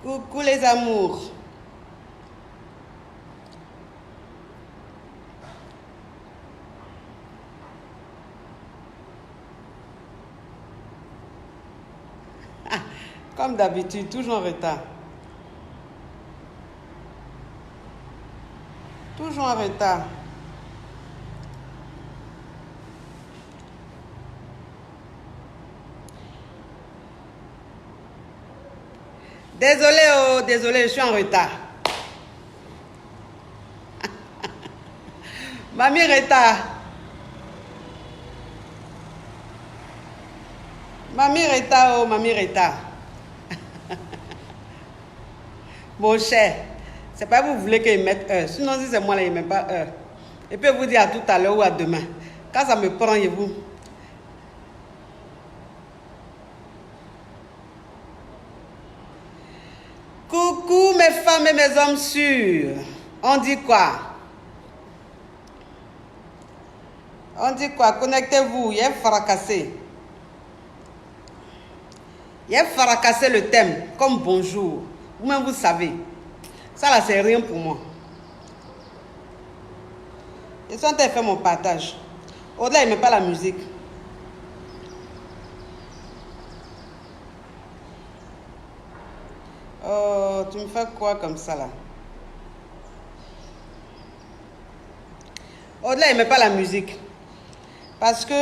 Coucou les amours. Ah, comme d'habitude, toujours en retard. Toujours en retard. Désolé, oh, désolé, je suis en retard. Mamie retard. Mamie retard, oh, mamie retard. Mon cher, c'est pas vous voulez qu'il mette heure. Sinon, si c'est moi là, il ne met pas heure. Et puis vous dire à tout à l'heure ou à demain. Quand ça me prend, et vous. Coucou mes femmes et mes hommes sûrs. On dit quoi? On dit quoi? Connectez-vous, il est fracassé. Il est fracassé le thème, comme bonjour. Vous-même vous savez. Ça là, c'est rien pour moi. Ils sont en train de faire mon partage. Au-delà, il ne met pas la musique. Oh, tu me fais quoi comme ça là? Au-delà, il ne met pas la musique. Parce que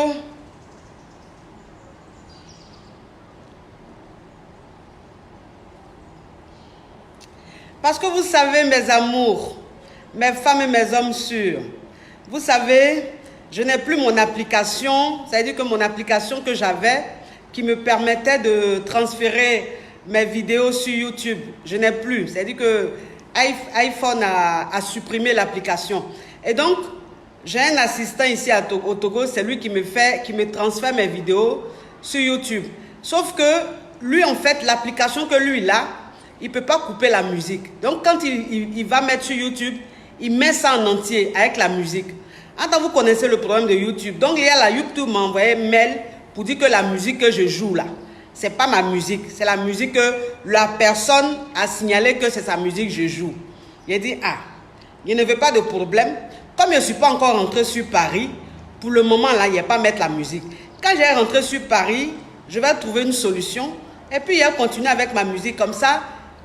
vous savez, mes amours, mes femmes et mes hommes sûrs, vous savez, je n'ai plus mon application, c'est-à-dire que mon application que j'avais, qui me permettait de transférer mes vidéos sur YouTube, je n'ai plus. C'est-à-dire que iPhone a supprimé l'application. Et donc, j'ai un assistant ici au Togo, c'est lui qui me transfère mes vidéos sur YouTube. Sauf que lui, en fait, l'application que lui, il a, il ne peut pas couper la musique. Donc, quand il va mettre sur YouTube, il met ça en entier avec la musique. Attends, vous connaissez le problème de YouTube. Donc, il y a la YouTube m'a envoyé un mail pour dire que la musique que je joue là, c'est pas ma musique. C'est la musique que la personne a signalé que c'est sa musique que je joue. Il dit, ah, il ne veut pas de problème. Comme je ne suis pas encore rentré sur Paris, pour le moment là, il n'y a pas à mettre la musique. Quand j'ai rentré sur Paris, je vais trouver une solution. Et puis, il va continuer avec ma musique comme ça.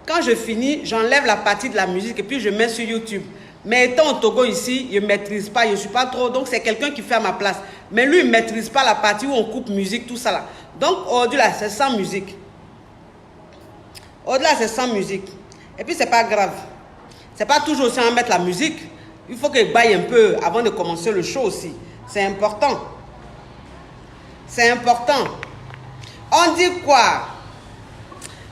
Quand je finis, j'enlève la partie de la musique et puis je mets sur YouTube. Mais étant au Togo ici, je ne maîtrise pas, je ne suis pas trop. Donc, c'est quelqu'un qui fait à ma place. Mais lui, il ne maîtrise pas la partie où on coupe musique, tout ça là. Donc, aujourd'hui là, c'est sans musique. Au-delà, c'est sans musique. Et puis, c'est pas grave. C'est pas toujours aussi à mettre la musique. Il faut qu'il baille un peu avant de commencer le show aussi. C'est important. C'est important. On dit quoi?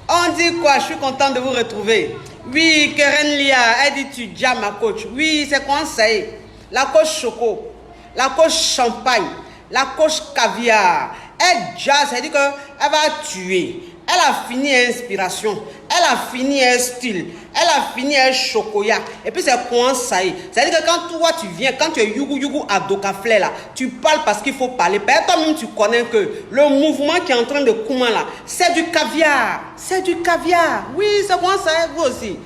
On dit quoi? Je suis content de vous retrouver. Oui, Keren Lia, elle dit tu déjà ma coach. Oui, c'est quoi ça y est? La coach choco, la coach champagne, la coach caviar. Elle déjà, ça veut dire qu'elle va tuer. Elle a fini inspiration. Elle a fini un style. Elle a fini un chocolat. Et puis c'est quoi ça y est? C'est-à-dire que quand toi tu viens, quand tu es Yugu à Dokaflé là, tu parles parce qu'il faut parler. Toi-même tu connais que le mouvement qui est en train de coumer là, c'est du caviar. C'est du caviar. Oui, c'est quoi ça y est, vous aussi?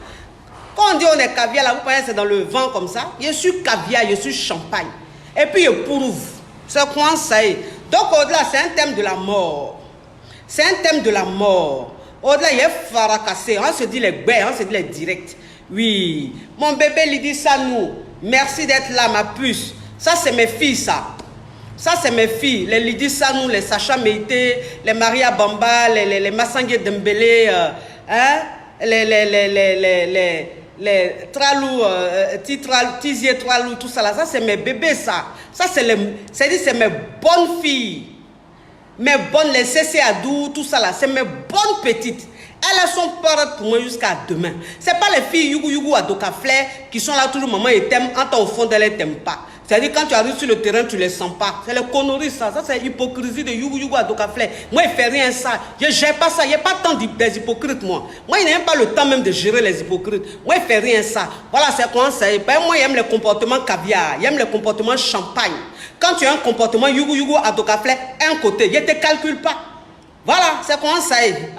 Quand on dit on est caviar là, vous pensez que c'est dans le vent comme ça? Je suis caviar, je suis champagne. Et puis je prouve. C'est quoi ça y est? Donc au-delà, c'est un thème de la mort. C'est un thème de la mort. Au-delà, il est fracassé. On se dit les baies, on se dit les directs. Oui. Mon bébé Lydie Sanou, merci d'être là, ma puce. Ça, c'est mes filles, ça. Ça, c'est mes filles. Les Lydie Sanou, les Sacha Meïté, les Maria Bamba, les Massangue Dembélé, les Tralou, Tizier Tralou, tout ça là. Ça, c'est mes bébés, ça. Ça, c'est mes bonnes filles. Mes bonnes, les CC Adou, tout ça là, c'est mes bonnes petites. Elles sont prêtes pour moi jusqu'à demain. Ce n'est pas les filles Yugu à Dokaflé qui sont là toujours, maman, et t'aiment, en au fond d'elles, elles t'aiment pas. C'est-à-dire quand tu arrives sur le terrain, tu ne les sens pas. C'est les conneries, ça. Ça, c'est l'hypocrisie de Yugu à Dokaflé. Moi, il ne fait rien ça. Je ne gère pas ça. Il n'y a pas tant des hypocrites, moi. Moi, il n'a même pas le temps même de gérer les hypocrites. Moi, il ne fait rien ça. Voilà, c'est comment ça. Moi, il aime les comportements caviar. Il aime les comportements champagne. Quand tu as un comportement Yugu à Dokaflé, un côté, il ne te calcule pas. Voilà, c'est comment ça est.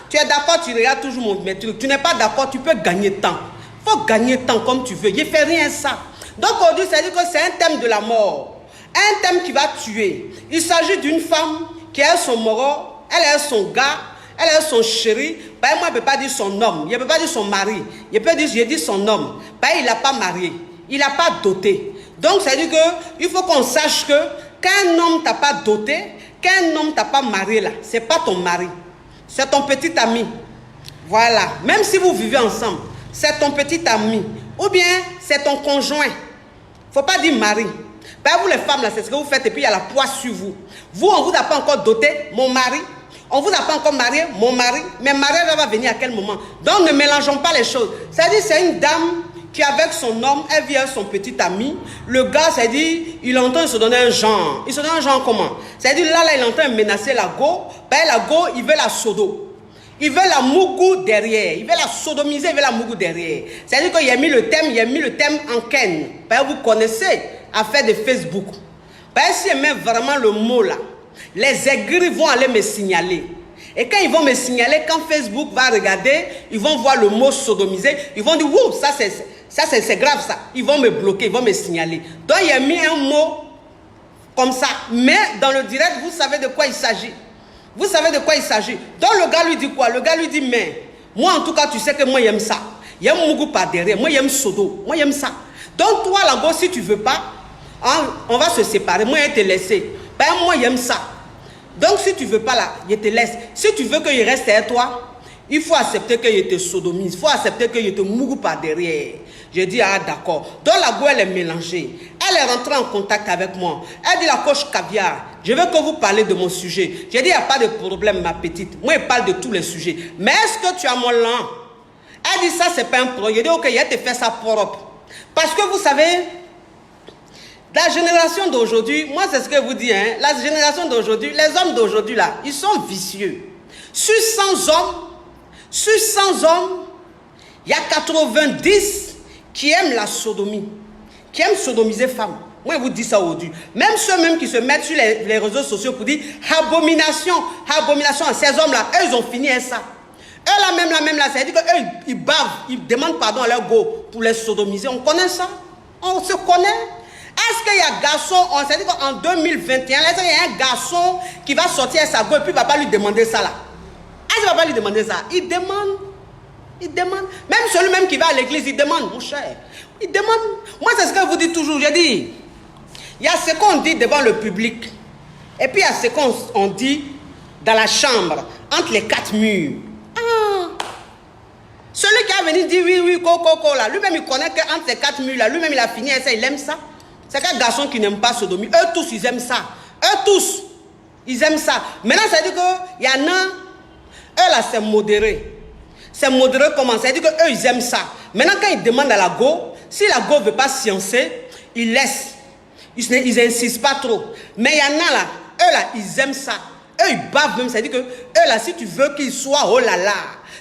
Tu es d'accord, tu regardes toujours mes trucs. Tu n'es pas d'accord, tu peux gagner temps. Il faut gagner temps comme tu veux. Je ne fais rien ça. Donc aujourd'hui, ça veut dire que c'est un thème de la mort. Un thème qui va tuer. Il s'agit d'une femme qui a son moro, elle a son gars, elle a son chéri. Moi, je ne peux pas dire son homme, je ne peux pas dire son mari. Je peux dire, je dis son homme. Il n'a pas marié, il n'a pas doté. Donc, ça veut dire qu'il faut qu'on sache que qu'un homme t'a pas doté, qu'un homme t'a pas marié là, ce n'est pas ton mari. C'est ton petit ami. Voilà. Même si vous vivez ensemble, c'est ton petit ami. Ou bien, c'est ton conjoint. Il ne faut pas dire mari. Vous les femmes là, c'est ce que vous faites et puis il y a la poisse sur vous. Vous, on ne vous a pas encore doté, mon mari. On ne vous a pas encore marié, mon mari. Mais mariage va venir à quel moment? Donc ne mélangeons pas les choses. C'est-à-dire c'est une dame qui avec son homme, elle vient son petit ami. Le gars, c'est-à-dire, il entend se donner un genre. Il se donne un genre comment? C'est-à-dire là, il entend menacer la go. La go, il veut la sodo. Il veut la mougou derrière. Il veut la sodomiser, il veut la mougou derrière. C'est-à-dire qu'il a mis le thème en ken. Vous connaissez, affaire de Facebook. Si elle met vraiment le mot là, les aigris vont aller me signaler. Et quand ils vont me signaler, quand Facebook va regarder, ils vont voir le mot sodomiser. Ils vont dire, ouh, ça c'est grave ça. Ils vont me bloquer, ils vont me signaler. Donc il a mis un mot comme ça. Mais dans le direct, vous savez de quoi il s'agit. Vous savez de quoi il s'agit. Donc le gars lui dit quoi? Le gars lui dit, mais moi en tout cas, tu sais que moi j'aime ça. J'aime Mougou par derrière. Moi j'aime Sodo. Moi j'aime ça. Donc toi là-bas, si tu veux pas, hein, on va se séparer. Moi je vais te laisser. Moi j'aime ça. Donc si tu veux pas là, je te laisse. Si tu veux qu'il reste à toi, il faut accepter que je te sodomise. Il faut accepter que je te mougou par derrière. Je dis, ah d'accord. Donc la go, elle est mélangée. Elle est rentrée en contact avec moi. Elle dit, la coach caviar, je veux que vous parlez de mon sujet. J'ai dit, il n'y a pas de problème, ma petite. Moi, je parle de tous les sujets. Mais est-ce que tu as mon lent? Elle dit, ça, c'est pas un problème. Je dis, ok, je te fais ça propre. Parce que vous savez, la génération d'aujourd'hui, moi, c'est ce que je vous dis, hein, la génération d'aujourd'hui, les hommes d'aujourd'hui, là, ils sont vicieux. Sur 100 hommes, il y a 90 qui aiment la sodomie, qui aiment sodomiser femmes. Moi, je vous dis ça aujourd'hui. Même ceux-mêmes qui se mettent sur les réseaux sociaux pour dire abomination, abomination à ces hommes-là, eux, ils ont fini avec ça. Eux, la même là, c'est-à-dire qu'eux, ils bavent, ils demandent pardon à leur go pour les sodomiser. On connaît ça? On se connaît? Est-ce qu'il y a un garçon, on s'est dit qu'en 2021, est-ce qu'il y a un garçon qui va sortir à sa go et puis il ne va pas lui demander ça là? Est-ce qu'il ne va pas lui demander ça? Il demande. Il demande. Même celui-même qui va à l'église, il demande, mon cher. Il demande. Moi, c'est ce que je vous dis toujours. Je dis, il y a ce qu'on dit devant le public. Et puis, il y a ce qu'on dit dans la chambre, entre les quatre murs. Ah. Celui qui a venu dire oui, coco, là. Lui-même, il connaît qu'entre ces quatre murs, là, lui-même, il a fini et ça, il aime ça. C'est qu'un garçon qui n'aime pas sodomie. Eux tous, ils aiment ça. Eux tous, ils aiment ça. Maintenant, ça veut dire qu'il y en a, eux là, c'est modéré. C'est modéré comment? Ça veut dire qu'eux, ils aiment ça. Maintenant, quand ils demandent à la go, si la go ne veut pas sciencer, ils laissent. Ils n'insistent pas trop. Mais il y en a là, eux là, ils aiment ça. Eux, ils bavent même. Ça veut dire que eux là, si tu veux qu'ils soient, oh là là,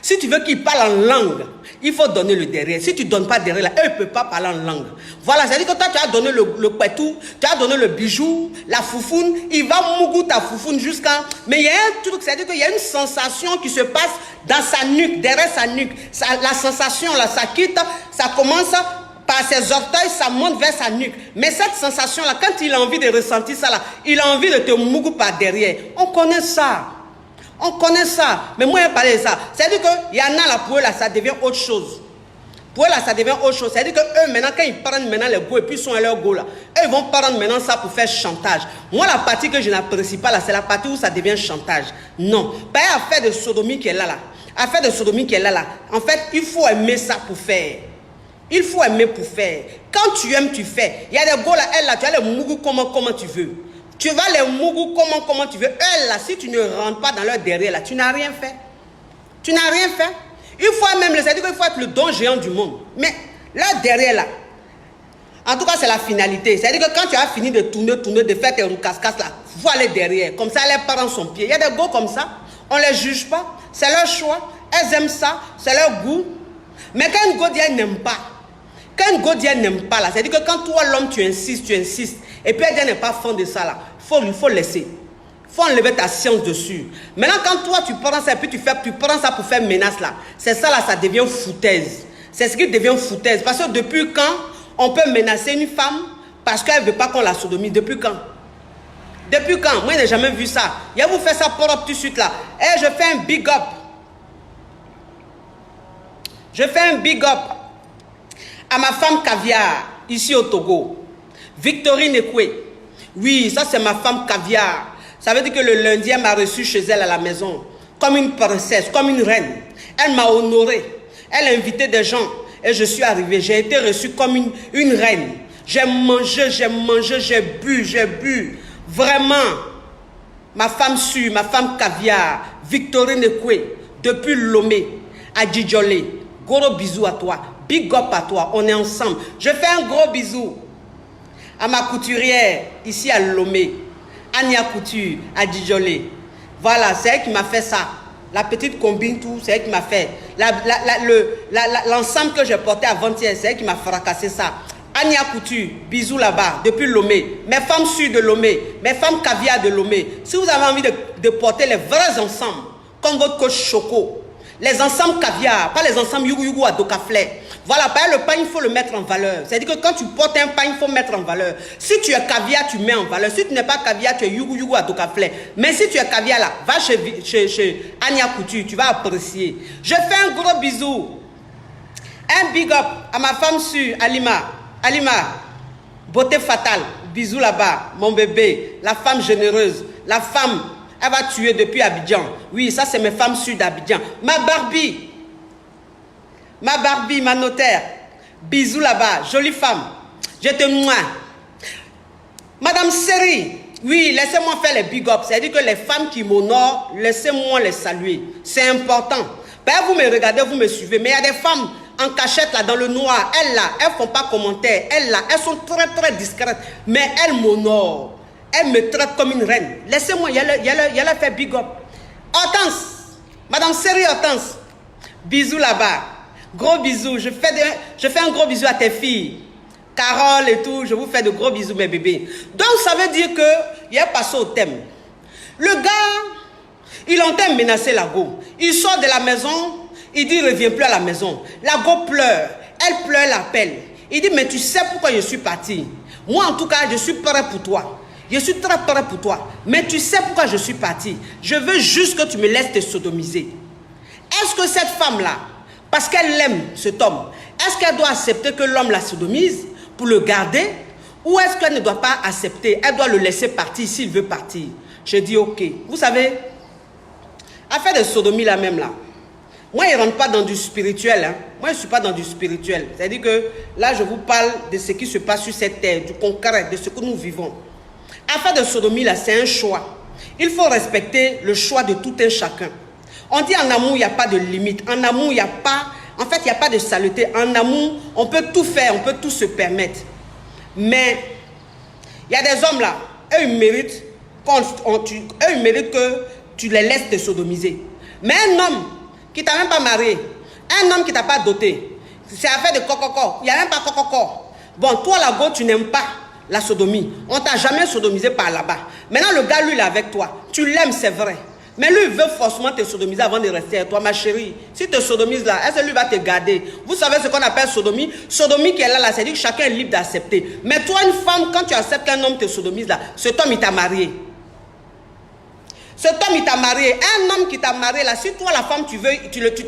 si tu veux qu'ils parlent en langue, il faut donner le derrière. Si tu ne donnes pas derrière, là, eux ne peuvent pas parler en langue. Voilà, c'est-à-dire que toi, tu as donné le pétou, tu as donné le bijou, la foufoune, il va mougou ta foufoune jusqu'à... Mais il y a un truc, c'est-à-dire qu'il y a une sensation qui se passe dans sa nuque, derrière sa nuque. La sensation, là, ça quitte, ça commence par ses orteils, ça monte vers sa nuque. Mais cette sensation-là, quand il a envie de ressentir ça, là, il a envie de te mougou par derrière. On connaît ça. On connaît ça. Mais moi, je parlais de ça. C'est-à-dire qu'il y en a là, pour eux, là, ça devient autre chose. Pour eux, là, ça devient autre chose. C'est-à-dire qu'eux, maintenant, quand ils prennent maintenant les go et puis ils sont à leur go, là, eux, ils vont prendre maintenant ça pour faire chantage. Moi, la partie que je n'apprécie pas, là, c'est la partie où ça devient chantage. Non. Pas affaire de sodomie qui est là, là. Affaire de sodomie qui est là, là. En fait, il faut aimer ça pour faire. Il faut aimer pour faire. Quand tu aimes, tu fais. Il y a des go là, elle, là, tu as les mougou comment tu veux. Tu vas les mougou comment tu veux. Elle, là, si tu ne rentres pas dans leur derrière, là, tu n'as rien fait. Tu n'as rien fait. Il faut même, c'est-à-dire qu'il faut être le don géant du monde. Mais là, derrière, là, en tout cas, c'est la finalité. C'est-à-dire que quand tu as fini de tourner, de faire tes roucascas, là, vois les derrière. Comme ça, les parents sont pieds. Il y a des go comme ça. On ne les juge pas. C'est leur choix. Elles aiment ça. C'est leur goût. Mais quand une go dit elle n'aime pas, quand une go dit elle n'aime pas, là, c'est-à-dire que quand toi, l'homme, tu insistes, et puis elle n'est pas fan de ça, là, il faut laisser. Il faut enlever ta science dessus. Maintenant, quand toi, tu prends ça et puis tu prends ça pour faire menace là, c'est ça là, ça devient foutaise. C'est ce qui devient foutaise. Parce que depuis quand on peut menacer une femme parce qu'elle ne veut pas qu'on la sodomie? Depuis quand? Depuis quand? Moi, je n'ai jamais vu ça. Il y a vous fait ça pour tout de suite là. Et je fais un big up. Je fais un big up à ma femme caviar, ici au Togo. Victorine Ekwe. Oui, ça c'est ma femme caviar. Ça veut dire que le lundi, elle m'a reçu chez elle à la maison. Comme une princesse, comme une reine. Elle m'a honoré. Elle a invité des gens. Et je suis arrivé. J'ai été reçu comme une reine. J'ai mangé, j'ai bu. Vraiment. Ma femme sûre, ma femme caviar, Victorine Ekwe, depuis Lomé, à Djidjolé. Gros bisous à toi. Big up à toi. On est ensemble. Je fais un gros bisou à ma couturière, ici à Lomé. Ania Couture, à Djidjolé. Voilà, c'est elle qui m'a fait ça. La petite combine, tout, c'est elle qui m'a fait. L'ensemble que j'ai porté avant-hier, c'est elle qui m'a fracassé ça. Ania Couture, bisous là-bas, depuis Lomé. Mes femmes sûres de Lomé, mes femmes caviar de Lomé. Si vous avez envie de porter les vrais ensembles, comme votre coach Choco, les ensembles caviar, pas les ensembles yougou à Dokaflé. Voilà, le pain, il faut le mettre en valeur. C'est-à-dire que quand tu portes un pain, il faut mettre en valeur. Si tu es caviar, tu mets en valeur. Si tu n'es pas caviar, tu es yougou à Dokaflé. Mais si tu es caviar là, va chez Ania Couture, tu vas apprécier. Je fais un gros bisou. Un big up à ma femme sûre, Alima. Alima, beauté fatale. Bisous là-bas, mon bébé. La femme généreuse. La femme, elle va tuer depuis Abidjan. Oui, ça c'est mes femmes sûres d'Abidjan. Ma Barbie. Ma Barbie, ma notaire. Bisous là-bas, jolie femme. Je te moi. Madame Seri, oui, laissez-moi faire les big ups. C'est-à-dire que les femmes qui m'honorent, laissez-moi les saluer. C'est important. Ben, vous me regardez, vous me suivez. Mais il y a des femmes en cachette là, dans le noir. Elles là, elles ne font pas commentaire. Elles là, elles sont très très discrètes. Mais elles m'honorent. Elles me traitent comme une reine. Laissez-moi, il y a le fait big up. Hortense, Madame Seri Hortense. Bisous là-bas. Gros bisous, je fais un gros bisou à tes filles. Carole et tout, je vous fais de gros bisous mes bébés. Donc ça veut dire que il est passé au thème. Le gars, il entend menacer la go. Il sort de la maison, il dit il ne revient plus à la maison. La go pleure, elle pleure, l'appelle. Il dit mais tu sais pourquoi je suis parti. Moi en tout cas, je suis prêt pour toi. Je suis très prêt pour toi. Mais tu sais pourquoi je suis parti. Je veux juste que tu me laisses te sodomiser. Est-ce que cette femme-là, parce qu'elle aime cet homme, est-ce qu'elle doit accepter que l'homme la sodomise pour le garder? Ou est-ce qu'elle ne doit pas accepter? Elle doit le laisser partir s'il veut partir. Je dis ok. Vous savez, affaire de sodomie là même là. Moi, il ne rentre pas dans du spirituel. Hein. Moi, je ne suis pas dans du spirituel. C'est-à-dire que là, je vous parle de ce qui se passe sur cette terre, du concret, de ce que nous vivons. Affaire de sodomie là, c'est un choix. Il faut respecter le choix de tout un chacun. On dit en amour, il n'y a pas de limite. En amour, il n'y a pas... En fait, il n'y a pas de saleté. En amour, on peut tout faire, on peut tout se permettre. Mais, il y a des hommes là, eux, ils méritent, ils méritent que tu les laisses te sodomiser. Mais un homme qui ne t'a même pas marié, un homme qui ne t'a pas doté, c'est affaire de coco. Il n'y a même pas coco. Bon, toi, là-bas, tu n'aimes pas la sodomie. On ne t'a jamais sodomisé par là-bas. Maintenant, le gars, lui, il est avec toi. Tu l'aimes, c'est vrai. Mais lui, il veut forcément te sodomiser avant de rester avec toi, ma chérie. Si tu te sodomises là, est-ce que lui va te garder? Vous savez ce qu'on appelle sodomie? Sodomie qui est là, c'est-à-dire que chacun est libre d'accepter. Mais toi, une femme, quand tu acceptes qu'un homme te sodomise là, cet homme, il t'a marié. Cet homme, il t'a marié. Un homme qui t'a marié là, si toi, la femme, tu veux,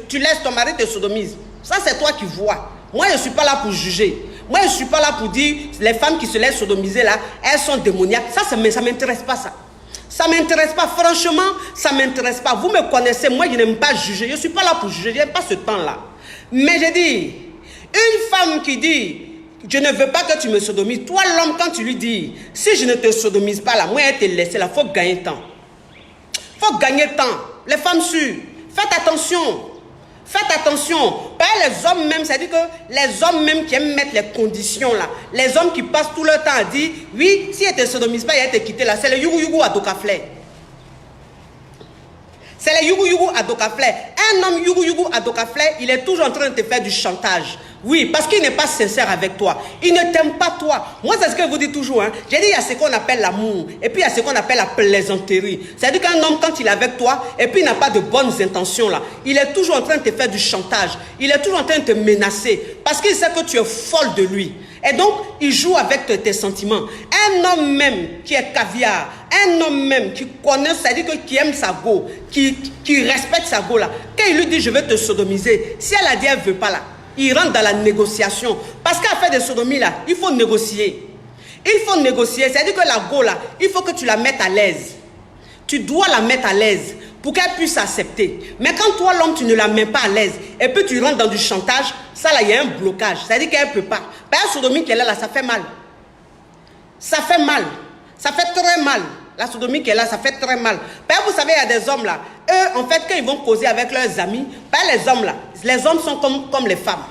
tu laisses ton mari te sodomise. Ça, c'est toi qui vois. Moi, je ne suis pas là pour juger. Moi, je ne suis pas là pour dire les femmes qui se laissent sodomiser là, elles sont démoniaques. Ça ne m'intéresse pas ça. Ça ne m'intéresse pas, franchement, ça ne m'intéresse pas. Vous me connaissez, moi je n'aime pas juger. Je ne suis pas là pour juger, je n'aime pas ce temps-là. Mais je dis, une femme qui dit, je ne veux pas que tu me sodomises. Toi l'homme, quand tu lui dis, si je ne te sodomise pas là, moi elle te laisse là, il faut gagner temps. Il faut gagner temps. Les femmes sûres, faites attention. Faites attention. Pas les hommes même, c'est-à-dire que les hommes même qui aiment mettre les conditions là, les hommes qui passent tout leur temps à dire, oui, si elle ne te sodomise pas, elle te quitte là, c'est le yougou à Dokaflé. C'est le yougou à Dokaflé. Un homme Yugu Adokafle, il est toujours en train de te faire du chantage. Oui, parce qu'il n'est pas sincère avec toi. Il ne t'aime pas toi. Moi, c'est ce que je vous dis toujours. Hein. J'ai dit, il y a ce qu'on appelle l'amour. Et puis, il y a ce qu'on appelle la plaisanterie. C'est-à-dire qu'un homme, quand il est avec toi, et puis il n'a pas de bonnes intentions, là, il est toujours en train de te faire du chantage. Il est toujours en train de te menacer. Parce qu'il sait que tu es folle de lui. Et donc, il joue avec tes sentiments. Un homme même qui est caviar, un homme même qui connaît, c'est-à-dire qui aime sa go, qui respecte sa go, là, quand il lui dit, je vais te sodomiser, si elle a dit, elle ne veut pas, là, il rentre dans la négociation. Parce qu'à faire des sodomies, là, il faut négocier. Il faut négocier. C'est-à-dire que la go, là, il faut que tu la mettes à l'aise. Tu dois la mettre à l'aise pour qu'elle puisse accepter. Mais quand toi, l'homme, tu ne la mets pas à l'aise, et puis tu rentres dans du chantage, ça, là, il y a un blocage. C'est-à-dire qu'elle ne peut pas. La sodomie qu'elle a là, ça fait mal. Ça fait mal. Ça fait très mal. La sodomie qu'elle a, ça fait très mal. Vous savez, il y a des hommes là. Eux, en fait, quand ils vont causer avec leurs amis, les hommes là, les hommes sont comme les femmes.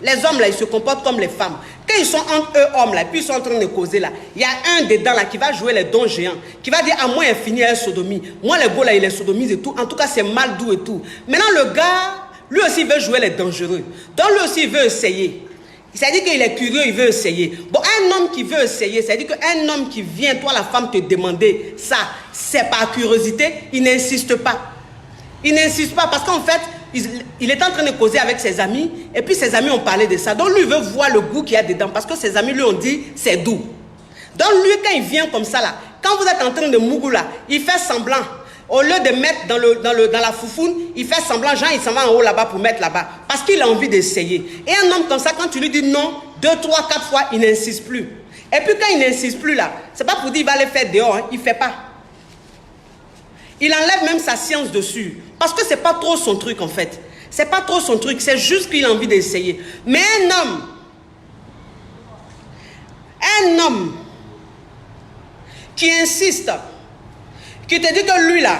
Les hommes là, ils se comportent comme les femmes. Quand ils sont entre eux, hommes là, puis ils sont en train de causer là, il y a un dedans là qui va jouer les dons géants, qui va dire, à moi, il finit à sodomie. Moi, les gars là, il les sodomise et tout. En tout cas, c'est mal doux et tout. Maintenant, le gars, lui aussi, il veut jouer les dangereux. Donc, lui aussi, il veut essayer. C'est-à-dire qu'il est curieux, il veut essayer. Bon, un homme qui veut essayer, c'est-à-dire qu'un homme qui vient, toi la femme, te demander ça, c'est par curiosité, il n'insiste pas. Il n'insiste pas parce qu'en fait, il est en train de causer avec ses amis, et puis ses amis ont parlé de ça. Donc lui, il veut voir le goût qu'il y a dedans, parce que ses amis lui ont dit, c'est doux. Donc lui, quand il vient comme ça, là, quand vous êtes en train de mougou, là, il fait semblant. Au lieu de mettre dans la foufoune, il fait semblant, genre il s'en va en haut là-bas pour mettre là-bas. Parce qu'il a envie d'essayer. Et un homme comme ça, quand tu lui dis non, 2, 3, 4 fois, il n'insiste plus. Et puis quand il n'insiste plus là, c'est pas pour dire qu'il va les faire dehors, hein, il ne fait pas. Il enlève même sa science dessus. Parce que c'est pas trop son truc en fait. C'est pas trop son truc, c'est juste qu'il a envie d'essayer. Mais un homme qui insiste, qui te dit que lui là,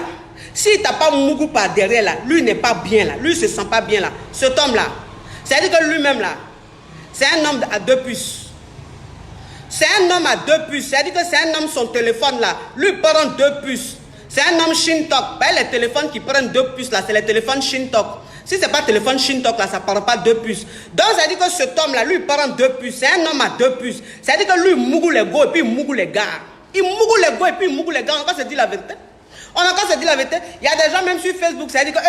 s'il t'a pas mougou par derrière là, lui n'est pas bien là, lui se sent pas bien là, cet homme là, c'est-à-dire que lui-même là, c'est un homme à 2 puces. C'est un homme à 2 puces, c'est-à-dire que c'est un homme, son téléphone là, lui prend 2 puces. C'est un homme Shintok. Les téléphones qui prennent 2 puces là, c'est les téléphones Shintok. Si c'est pas téléphone Shintok là, ça ne prend pas 2 puces. Donc ça veut dire que cet homme là, lui prend 2 puces. C'est un homme à 2 puces. Ça veut dire que lui il mougou les go et puis il mougou les gars. Il mougou les go et puis il mougou les gars. On va se dire la vérité. On a qu'à se dire la vérité. Il y a des gens même sur Facebook, ça veut dire qu'eux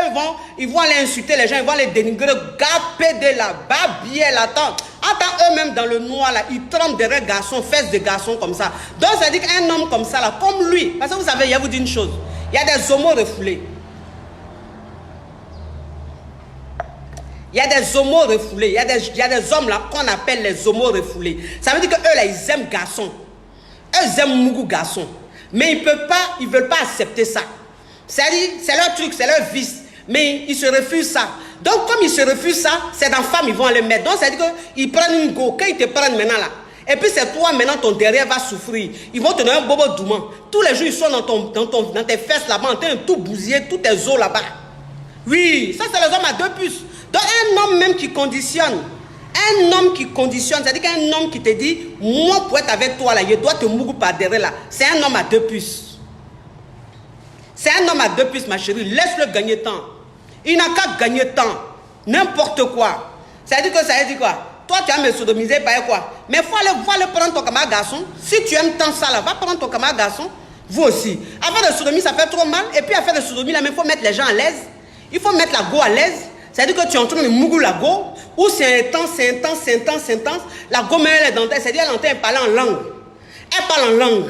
ils vont aller insulter les gens, ils vont les dénigrer. Gapé de la babielle, attends. Attends, eux-mêmes dans le noir là, ils trempent derrière garçons, fesses de garçons comme ça. Donc ça veut dire qu'un homme comme ça là, comme lui, parce que vous savez, il y a vous dit une chose. Il y a des homos refoulés. Il y a des homos refoulés. Il y a des hommes là qu'on appelle les homos refoulés. Ça veut dire qu'eux là, ils aiment garçons. Eux, ils aiment mougou garçons. Mais ils ne veulent pas accepter ça. C'est-à-dire, c'est leur truc, c'est leur vice. Mais ils se refusent ça. Donc, comme ils se refusent ça, c'est dans femme, ils vont aller mettre. Donc, c'est-à-dire qu'ils prennent une go. Quand ils te prennent maintenant là, et puis c'est toi maintenant, ton derrière va souffrir. Ils vont te donner un bobo doumant. Tous les jours, ils sont dans tes fesses là-bas, en train de tout bousiller, tous tes os là-bas. Oui, ça c'est les hommes à 2 puces. Donc, un homme même qui conditionne. Un homme qui conditionne, c'est-à-dire qu'un homme qui te dit, moi pour être avec toi là, je dois te mougou par derrière là. C'est un homme à 2 puces. C'est un homme à 2 puces, ma chérie. Laisse-le gagner temps. Il n'a qu'à gagner temps. N'importe quoi. Ça veut dire que ça veut dire quoi? Toi, tu as me sodomiser par quoi? Mais il faut aller prendre ton camarade garçon. Si tu aimes tant ça là, va prendre ton camarade garçon. Vous aussi. Avant de sodomie, ça fait trop mal. Et puis à faire de sodomie, là, il faut mettre les gens à l'aise. Il faut mettre la go à l'aise. C'est-à-dire que tu es en train de mougou la go. Ou c'est intense. La go, mais elle est dans tête. C'est-à-dire qu'elle entend parler en langue. Elle parle en langue.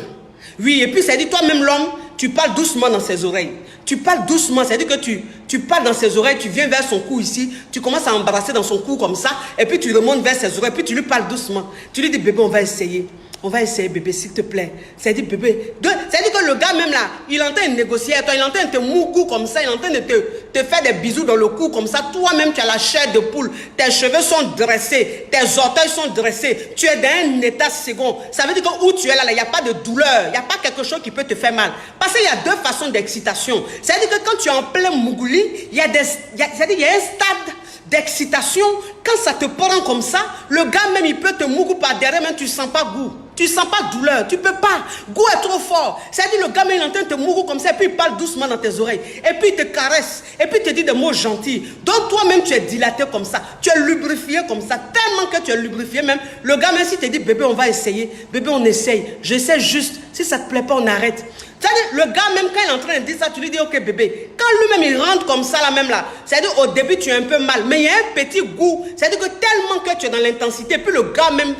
Oui, et puis c'est-à-dire toi-même l'homme, tu parles doucement dans ses oreilles. Tu parles doucement, c'est-à-dire que tu parles dans ses oreilles, tu viens vers son cou ici, tu commences à embrasser dans son cou comme ça, et puis tu remontes vers ses oreilles, puis tu lui parles doucement. Tu lui dis, bébé, on va essayer. On va essayer, bébé, s'il te plaît. C'est-à-dire, bébé. C'est-à-dire que le gars, même là, il est en train de négocier avec toi, il est en train de te mougou comme ça, il est en train de te faire des bisous dans le cou comme ça. Toi-même, tu as la chair de poule. Tes cheveux sont dressés, tes orteils sont dressés. Tu es dans un état second. Ça veut dire que où tu es là, il n'y a pas de douleur, il n'y a pas quelque chose qui peut te faire mal. Parce qu'il y a 2 façons d'excitation. C'est-à-dire que quand tu es en plein mougouli, il y a un stade d'excitation. Quand ça te prend comme ça, le gars même, il peut te mougou par derrière, même tu ne sens pas goût. Tu sens pas de douleur, tu peux pas. Go est trop fort. C'est-à-dire le gamin il est en train de te mourir comme ça, et puis il parle doucement dans tes oreilles. Et puis il te caresse, et puis il te dit des mots gentils. Donc toi-même tu es dilaté comme ça, tu es lubrifié comme ça, tellement que tu es lubrifié même. Le gamin s'il te dit bébé on va essayer, bébé on essaye, j'essaie juste, si ça te plaît pas on arrête. C'est-à-dire le gars même quand il est en train de dire ça, tu lui dis ok bébé. Quand lui-même il rentre comme ça là même là, c'est-à-dire au début tu es un peu mal, mais il y a un petit goût. C'est-à-dire que tellement que tu es dans l'intensité, puis le gars même...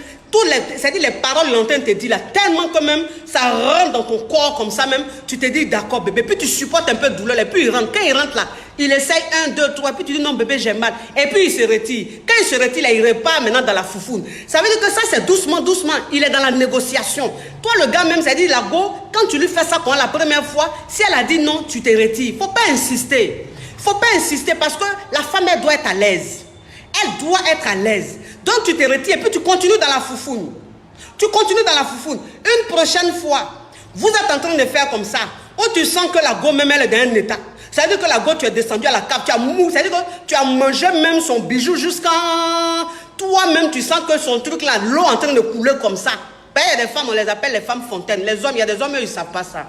C'est-à-dire les paroles l'entendent te dire là, tellement que même ça rentre dans ton corps comme ça même, tu te dis d'accord bébé, puis tu supportes un peu de douleur, et puis il rentre, quand il rentre là, il essaye 1, 2, 3, puis tu dis non bébé j'ai mal, et puis il se retire. Quand il se retire là, il repart maintenant dans la foufoune. Ça veut dire que ça c'est doucement, doucement, il est dans la négociation. Toi le gars même, c'est-à-dire la go, quand tu lui fais ça pour la première fois, si elle a dit non, tu te retires. Faut pas insister. Faut pas insister parce que la femme elle doit être à l'aise. Elle doit être à l'aise. Donc tu te retires et puis tu continues dans la foufoune. Tu continues dans la foufoune. Une prochaine fois, vous êtes en train de faire comme ça, où tu sens que la go même elle est dans un état. C'est-à-dire que la go tu es descendu à la cave, tu as mou, c'est-à-dire que tu as mangé même son bijou jusqu'à... Toi-même tu sens que son truc là, l'eau en train de couler comme ça. Ben, il y a des femmes, on les appelle les femmes fontaines. Les hommes, il y a des hommes, ils ne savent pas ça.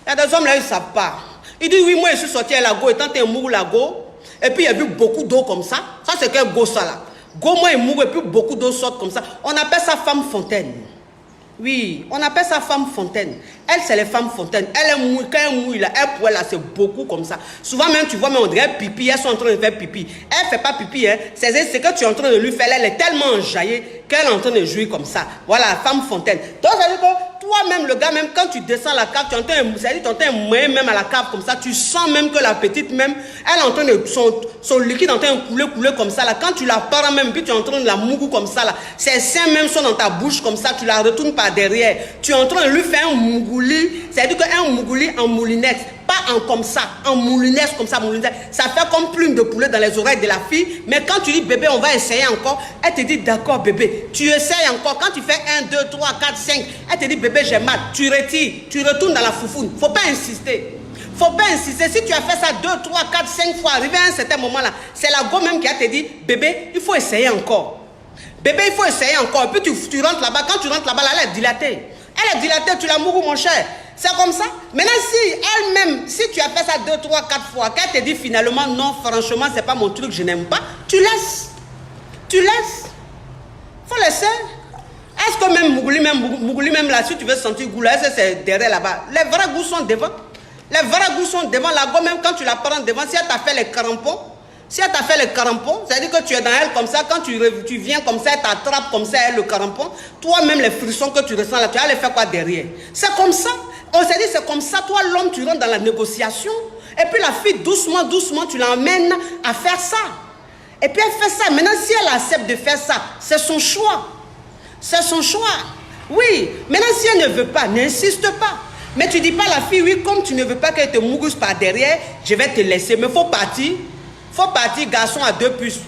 Il y a des hommes là, ils ne savent pas. Ils disent oui, moi je suis sorti à la go, étant un mou la go. Et puis il y a eu beaucoup d'eau comme ça. Ça c'est quel go ça là. Go moi il mourut et puis beaucoup d'eau sort comme ça. On appelle ça femme fontaine. Oui, on appelle ça femme fontaine. Elle c'est les femmes fontaines. Elle est mouille, quand elle mouille là, elle poêle là, c'est beaucoup comme ça. Souvent même tu vois, mais on dirait pipi, elles sont en train de faire pipi. Elle ne fait pas pipi, hein. C'est que tu es en train de lui faire, elle est tellement enjaillée qu'elle est en train de jouir comme ça. Voilà, femme fontaine. Donc ça veut dire que toi-même, le gars, même quand tu descends la cave, tu es en train de même à la cave comme ça, tu sens même que la petite même, elle est en train de, son liquide est en train de couler comme ça là. Quand tu la prends même, puis tu es en train de la mourir comme ça là, ses seins même sont dans ta bouche comme ça, tu la retournes par derrière. Tu es en train de lui faire un mougouli, c'est-à-dire qu'un mougouli en moulinette, pas en comme ça, en moulinette comme ça, moulinette. Ça fait comme plume de poulet dans les oreilles de la fille, mais quand tu dis bébé, on va essayer encore, elle te dit d'accord bébé, tu essayes encore. Quand tu fais 1, 2, 3, 4, 5, elle te dit bébé, j'ai mal, tu retires, tu retournes dans la foufoune. Faut pas insister. Faut pas insister. Si tu as fait ça 2, 3, 4, 5 fois, arrivé à un certain moment là, c'est la go même qui a te dit bébé, il faut essayer encore. Bébé, il faut essayer encore. Et puis tu rentres là-bas. Quand tu rentres là-bas, là, elle est dilatée. Elle est dilatée, tu la mourus, mon cher. C'est comme ça. Maintenant, si elle-même, si tu as fait ça 2, 3, 4 fois, qu'elle te dit finalement, non, franchement, c'est pas mon truc, je n'aime pas, tu laisses. Tu laisses. Faut laisser. Est-ce que même Mougouli, même là, si tu veux sentir goût là, est-ce que c'est derrière là-bas? Les vrais goûts sont devant. Les vrais goûts sont devant. La go, même quand tu la prends devant, si elle t'a fait les crampons, c'est-à-dire que tu es dans elle comme ça, quand tu viens comme ça, elle t'attrape comme ça, elle, le crampon, toi-même les frissons que tu ressens là, tu vas les faire quoi derrière? C'est comme ça. On s'est dit, c'est comme ça, toi l'homme, tu rentres dans la négociation, et puis la fille, doucement, doucement, tu l'emmènes à faire ça. Et puis elle fait ça. Maintenant, si elle accepte de faire ça, c'est son choix. C'est son choix. Oui. Maintenant, si elle ne veut pas, n'insiste pas. Mais tu dis pas à la fille, oui, comme tu ne veux pas qu'elle te mougusse par derrière, je vais te laisser. Mais il faut partir. Faut partir, garçon à 2 puces.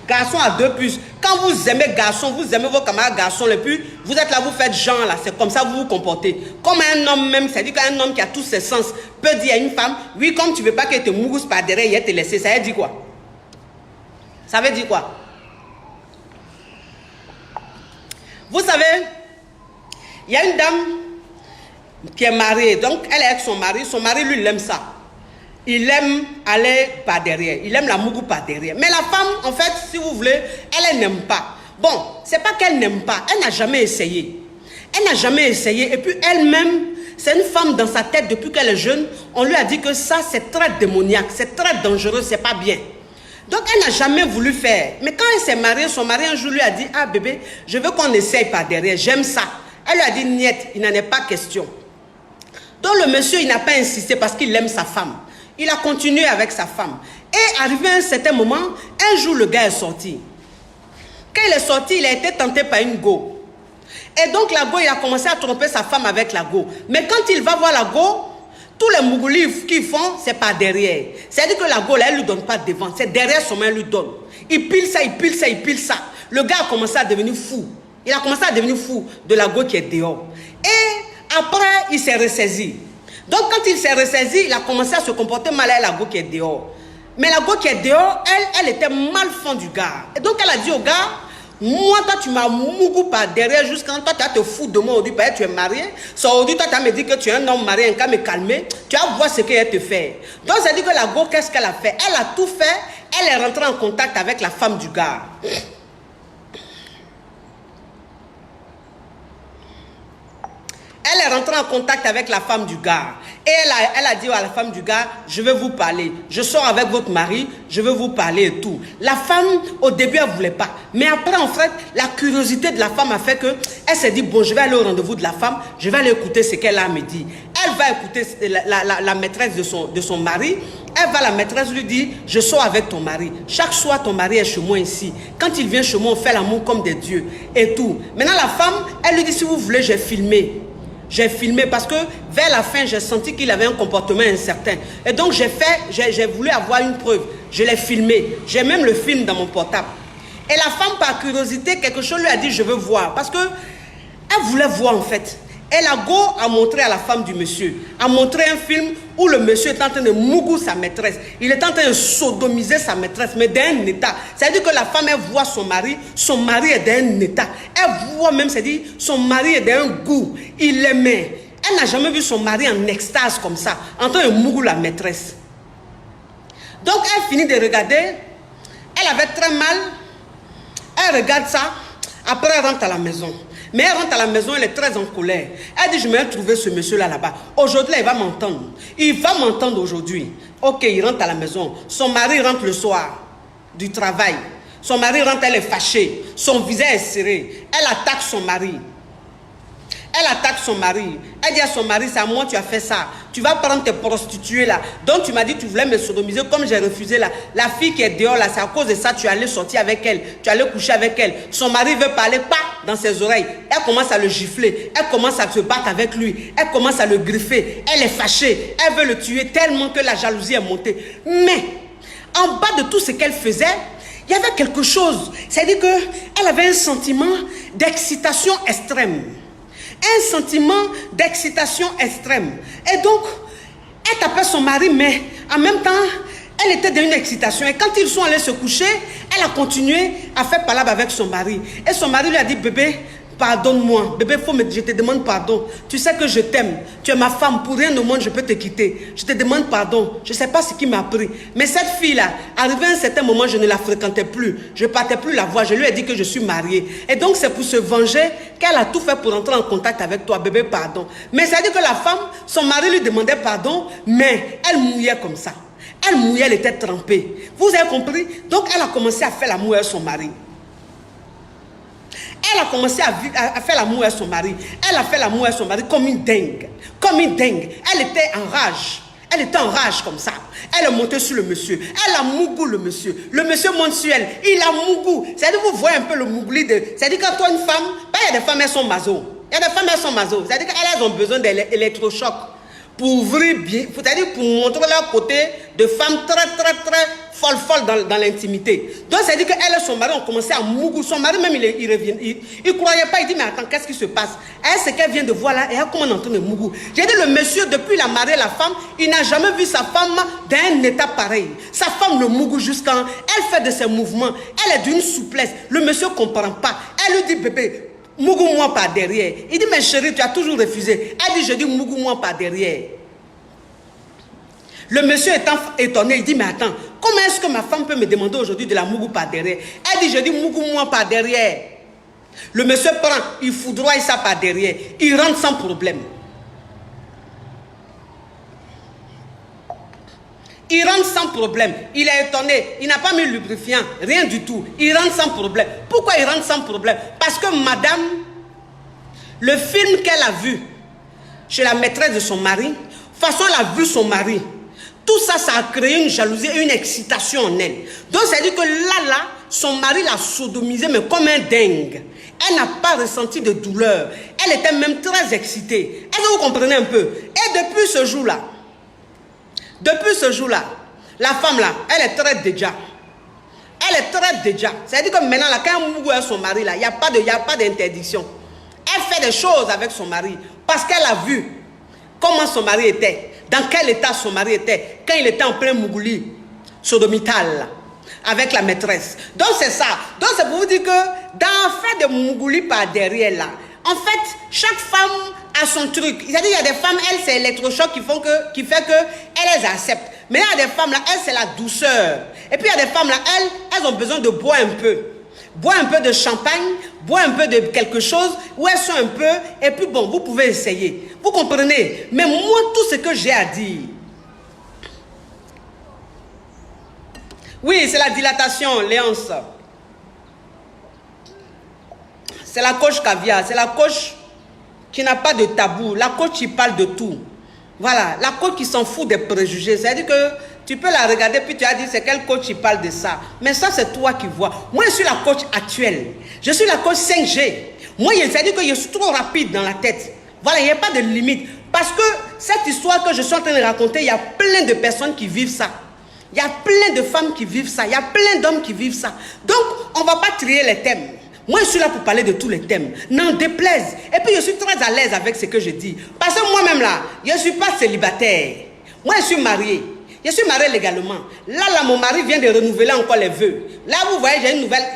Garçon à 2 puces. Quand vous aimez garçon, vous aimez vos camarades garçons, et puis vous êtes là, vous faites genre là, c'est comme ça que vous vous comportez. Comme un homme même, c'est-à-dire qu'un homme qui a tous ses sens peut dire à une femme, oui, comme tu ne veux pas qu'elle te mougusse par derrière, il va te laisser. Ça veut dire quoi? Ça veut dire quoi? Vous savez, il y a une dame qui est mariée, donc elle est avec son mari lui il aime ça. Il aime aller par derrière, il aime la mougou par derrière. Mais la femme, en fait, si vous voulez, elle n'aime pas. Bon, c'est pas qu'elle n'aime pas, elle n'a jamais essayé. Elle n'a jamais essayé, et puis elle-même, c'est une femme dans sa tête depuis qu'elle est jeune, on lui a dit que ça c'est très démoniaque, c'est très dangereux, c'est pas bien. Donc elle n'a jamais voulu faire. Mais quand elle s'est mariée, son mari un jour lui a dit, ah bébé, je veux qu'on essaye par derrière, j'aime ça. Elle lui a dit, niet, il n'en est pas question. Donc le monsieur, il n'a pas insisté parce qu'il aime sa femme. Il a continué avec sa femme. Et arrivé à un certain moment, un jour le gars est sorti. Quand il est sorti, il a été tenté par une go. Et donc la go, il a commencé à tromper sa femme avec la go. Mais quand il va voir la go, tous les mougoulis qu'ils font, c'est par derrière. C'est-à-dire que la go, là, elle ne lui donne pas devant. C'est derrière son main, elle lui donne. Il pile ça, il pile ça, il pile ça. Le gars a commencé à devenir fou. Il a commencé à devenir fou de la go qui est dehors. Et après, il s'est ressaisi. Donc quand il s'est ressaisi, il a commencé à se comporter mal avec la go qui est dehors. Mais la go qui est dehors, elle était mal fond du gars. Et donc elle a dit au gars, Moi, toi, tu m'as mougou par derrière jusqu'à toi, tu vas te foutre de moi aujourd'hui parce que tu es marié. Ça aujourd'hui, toi, tu vas me dire que tu es un homme marié, un cas me calmer. Tu vas voir ce qu'elle te fait. Donc, ça dit que la go, qu'est-ce qu'elle a fait? Elle a tout fait. Elle est rentrée en contact avec la femme du gars. Elle est rentrée en contact avec la femme du gars. Et elle a dit à la femme du gars, je vais vous parler. Je sors avec votre mari, je vais vous parler et tout. La femme, au début, elle ne voulait pas. Mais après, en fait, la curiosité de la femme a fait que elle s'est dit, bon, je vais aller au rendez-vous de la femme, je vais aller écouter ce qu'elle a à me dire. Elle va écouter la maîtresse de son mari. La maîtresse lui dit, je sors avec ton mari. Chaque soir, ton mari est chez moi ici. Quand il vient chez moi, on fait l'amour comme des dieux et tout. Maintenant, la femme, elle lui dit, si vous voulez, j'ai filmé. J'ai filmé parce que vers la fin, j'ai senti qu'il avait un comportement incertain. Et donc, j'ai voulu avoir une preuve. Je l'ai filmé. J'ai même le film dans mon portable. Et la femme, par curiosité, quelque chose lui a dit, je veux voir. Parce qu'elle voulait voir en fait. Et la go a montré à la femme du monsieur, a montré un film où le monsieur est en train de mougou sa maîtresse. Il est en train de sodomiser sa maîtresse, mais d'un état. C'est-à-dire que la femme, elle voit son mari est d'un état. Elle voit même, c'est-à-dire, son mari est d'un goût. Il l'aimait. Elle n'a jamais vu son mari en extase comme ça, en train de mougou la maîtresse. Donc, elle finit de regarder. Elle avait très mal. Elle regarde ça. Après, elle rentre à la maison. Mais elle rentre à la maison, elle est très en colère. Elle dit, je vais trouver ce monsieur-là là-bas. Aujourd'hui, il va m'entendre. Il va m'entendre aujourd'hui. Ok, il rentre à la maison. Son mari rentre le soir du travail. Son mari rentre, elle est fâchée. Son visage est serré. Elle attaque son mari. Elle attaque son mari. Elle dit à son mari, c'est à moi tu as fait ça. Tu vas prendre tes prostituées là. Donc tu m'as dit tu voulais me sodomiser comme j'ai refusé là. La fille qui est dehors là, c'est à cause de ça tu allais sortir avec elle. Tu allais coucher avec elle. Son mari veut parler, pas dans ses oreilles. Elle commence à le gifler. Elle commence à se battre avec lui. Elle commence à le griffer. Elle est fâchée. Elle veut le tuer tellement que la jalousie est montée. Mais en bas de tout ce qu'elle faisait, il y avait quelque chose. C'est-à-dire qu'elle avait un sentiment d'excitation extrême. Un sentiment d'excitation extrême. Et donc, elle tapait son mari, mais en même temps, elle était dans une excitation. Et quand ils sont allés se coucher, elle a continué à faire palabre avec son mari. Et son mari lui a dit, bébé, pardonne-moi. Bébé, je te demande pardon. Tu sais que je t'aime. Tu es ma femme. Pour rien au monde, je peux te quitter. Je te demande pardon. Je ne sais pas ce qui m'a pris. Mais cette fille-là, arrivé à un certain moment, je ne la fréquentais plus. Je ne partais plus la voir. Je lui ai dit que je suis mariée. Et donc, c'est pour se venger qu'elle a tout fait pour entrer en contact avec toi. Bébé, pardon. Mais ça veut dire que la femme, son mari lui demandait pardon, mais elle mouillait comme ça. Elle mouillait, elle était trempée. Vous avez compris? Donc, elle a commencé à faire l'amour avec son mari. Elle a commencé à faire l'amour avec son mari. Elle a fait l'amour avec son mari comme une dingue. Comme une dingue. Elle était en rage. Elle était en rage comme ça. Elle est montée sur le monsieur. Elle a mougou le monsieur. Le monsieur monte sur elle. Il a mougou. C'est-à-dire, vous voyez un peu le mougli de... C'est-à-dire, quand toi, une femme... Il y a des femmes, elles sont maso. Il y a des femmes, elles sont maso. C'est-à-dire qu'elles ont besoin d'électrochoc. Pour ouvrir bien, c'est-à-dire pour montrer leur côté de femme très folle dans l'intimité. Donc c'est-à-dire qu'elle et son mari ont commencé à mougou. Son mari même il revient, il croyait pas, il dit mais attends, qu'est-ce qui se passe? Elle, ce qu'elle vient de voir là, et elle comment on entend le mougou. J'ai dit le monsieur, depuis la mariée, la femme, il n'a jamais vu sa femme dans un état pareil. Sa femme le mougou jusqu'à, elle fait de ses mouvements, elle est d'une souplesse. Le monsieur ne comprend pas. Elle lui dit bébé, mougou-moi par derrière. Il dit, mais chérie, tu as toujours refusé. Elle dit, je dis, mougou-moi par derrière. Le monsieur étant étonné, il dit, mais attends, comment est-ce que ma femme peut me demander aujourd'hui de la mougou par derrière? Elle dit, je dis, mougou-moi par derrière. Le monsieur prend, il foudroie ça par derrière. Il rentre sans problème. Il rentre sans problème. Il est étonné. Il n'a pas mis le lubrifiant. Rien du tout. Il rentre sans problème. Pourquoi il rentre sans problème? Parce que madame, le film qu'elle a vu chez la maîtresse de son mari, de toute façon, elle a vu son mari. Tout ça, ça a créé une jalousie et une excitation en elle. Donc, c'est-à-dire que là, son mari l'a sodomisée, mais comme un dingue. Elle n'a pas ressenti de douleur. Elle était même très excitée. Est-ce que vous comprenez un peu? Et depuis ce jour-là, la femme là, elle est très déjà. Elle est très déjà. C'est-à-dire que maintenant, là, quand elle mougou avec son mari, là, il n'y a pas d'interdiction. Elle fait des choses avec son mari parce qu'elle a vu comment son mari était, dans quel état son mari était, quand il était en plein mougouli sodomital, avec la maîtresse. Donc c'est ça. Donc c'est pour vous dire que dans l'affaire de Mougouli par derrière là, en fait, chaque femme a son truc. C'est-à-dire, il y a des femmes, elles, c'est l'électrochoc qui fait que elles les acceptent. Mais il y a des femmes là, elles, c'est la douceur. Et puis il y a des femmes là, elles ont besoin de boire un peu. Boire un peu de champagne, boire un peu de quelque chose, où elles sont un peu, et puis bon, vous pouvez essayer. Vous comprenez? Mais moi, tout ce que j'ai à dire, oui, c'est la dilatation, Léonce. C'est la coach caviar, c'est la coach qui n'a pas de tabou, la coach qui parle de tout. Voilà, la coach qui s'en fout des préjugés. C'est-à-dire que tu peux la regarder puis tu as dit c'est quel coach qui parle de ça. Mais ça c'est toi qui vois. Moi je suis la coach actuelle. Je suis la coach 5G. Moi c'est-à-dire que je suis trop rapide dans la tête. Voilà, il n'y a pas de limite. Parce que cette histoire que je suis en train de raconter, il y a plein de personnes qui vivent ça. Il y a plein de femmes qui vivent ça. Il y a plein d'hommes qui vivent ça. Donc on ne va pas trier les thèmes. Moi, je suis là pour parler de tous les thèmes. N'en déplaise. Et puis, je suis très à l'aise avec ce que je dis. Parce que moi-même, là, je ne suis pas célibataire. Moi, je suis mariée. Je suis mariée légalement. Là, mon mari vient de renouveler encore les vœux. Là, vous voyez,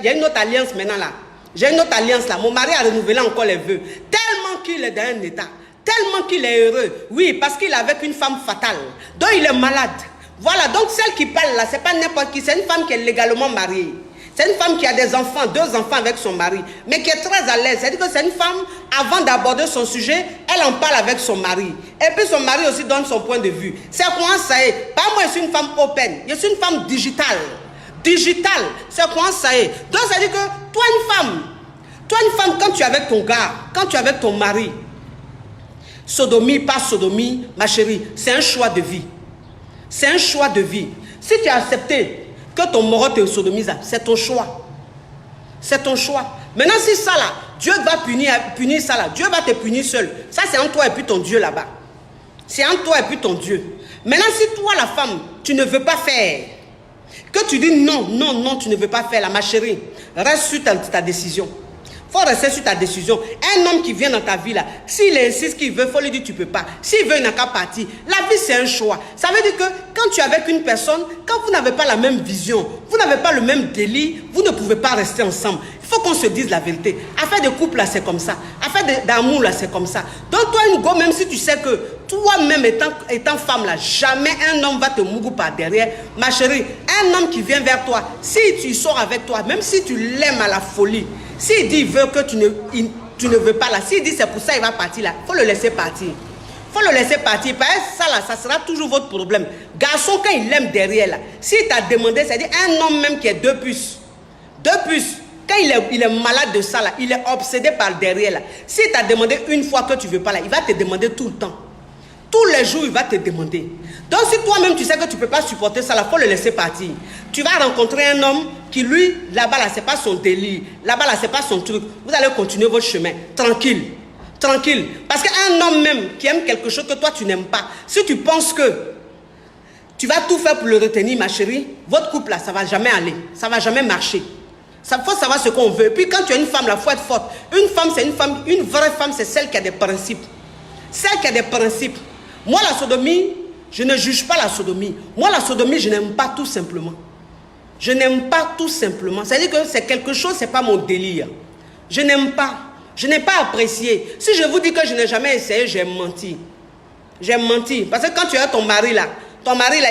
j'ai une autre alliance maintenant, là. J'ai une autre alliance, là. Mon mari a renouvelé encore les vœux. Tellement qu'il est dans un état. Tellement qu'il est heureux. Oui, parce qu'il est avec une femme fatale. Donc, il est malade. Voilà, donc celle qui parle, là, ce n'est pas n'importe qui. C'est une femme qui est légalement mariée. C'est une femme qui a des enfants, 2 enfants avec son mari, mais qui est très à l'aise. C'est-à-dire que c'est une femme, avant d'aborder son sujet, elle en parle avec son mari. Et puis son mari aussi donne son point de vue. C'est quoi ça est? Pas moi, je suis une femme open. Je suis une femme digitale. Digitale, c'est quoi ça est? Donc, c'est-à-dire que toi, une femme, quand tu es avec ton gars, quand tu es avec ton mari, sodomie, pas sodomie, ma chérie, c'est un choix de vie. C'est un choix de vie. Si tu as accepté que ton moro te sodomise, c'est ton choix. C'est ton choix. Maintenant, si ça là, Dieu va punir ça là, Dieu va te punir seul. Ça, c'est en toi et puis ton Dieu là-bas. C'est en toi et puis ton Dieu. Maintenant, si toi, la femme, tu ne veux pas faire, que tu dis non, non, non, tu ne veux pas faire, là, ma chérie, reste sur ta décision. Il faut rester sur ta décision. Un homme qui vient dans ta vie là, s'il insiste qu'il veut, il faut lui dire tu ne peux pas. S'il veut, il n'a qu'à partir. La vie, c'est un choix. Ça veut dire que quand tu es avec une personne, quand vous n'avez pas la même vision, vous n'avez pas le même délit, vous ne pouvez pas rester ensemble. Il faut qu'on se dise la vérité. Affaire de couple là, c'est comme ça. Affaire d'amour là, c'est comme ça. Donc toi, une go, même si tu sais que toi-même étant femme là, jamais un homme va te mougou par derrière. Ma chérie, un homme qui vient vers toi, si tu sors avec toi, même si tu l'aimes à la folie, s'il dit il veut que tu ne veux pas là, s'il dit c'est pour ça il va partir là, il faut le laisser partir. Il faut le laisser partir. Parce que ça là, ça sera toujours votre problème. Garçon, quand il l'aime derrière là, s'il t'a demandé, c'est-à-dire un homme même qui est 2 puces. 2 puces. Quand il est malade de ça là, il est obsédé par derrière là. S'il t'a demandé une fois que tu ne veux pas là, il va te demander tout le temps. Tous les jours, il va te demander. Donc, si toi-même, tu sais que tu ne peux pas supporter ça, il faut le laisser partir. Tu vas rencontrer un homme qui, lui, là-bas, là, ce n'est pas son délire. Là-bas, là, ce n'est pas son truc. Vous allez continuer votre chemin. Tranquille. Tranquille. Parce qu'un homme même qui aime quelque chose que toi, tu n'aimes pas, si tu penses que tu vas tout faire pour le retenir, ma chérie, votre couple, là, ça ne va jamais aller. Ça ne va jamais marcher. Il faut savoir ce qu'on veut. Et puis, quand tu as une femme, il faut être forte. Une femme, c'est une femme. Une vraie femme, c'est celle qui a des principes. Celle qui a des principes. Moi, la sodomie, je ne juge pas la sodomie. Moi, la sodomie, je n'aime pas tout simplement. Je n'aime pas tout simplement. C'est-à-dire que c'est quelque chose, ce n'est pas mon délire. Je n'aime pas. Je n'ai pas apprécié. Si je vous dis que je n'ai jamais essayé, j'ai menti. J'ai menti. Parce que quand tu as ton mari là,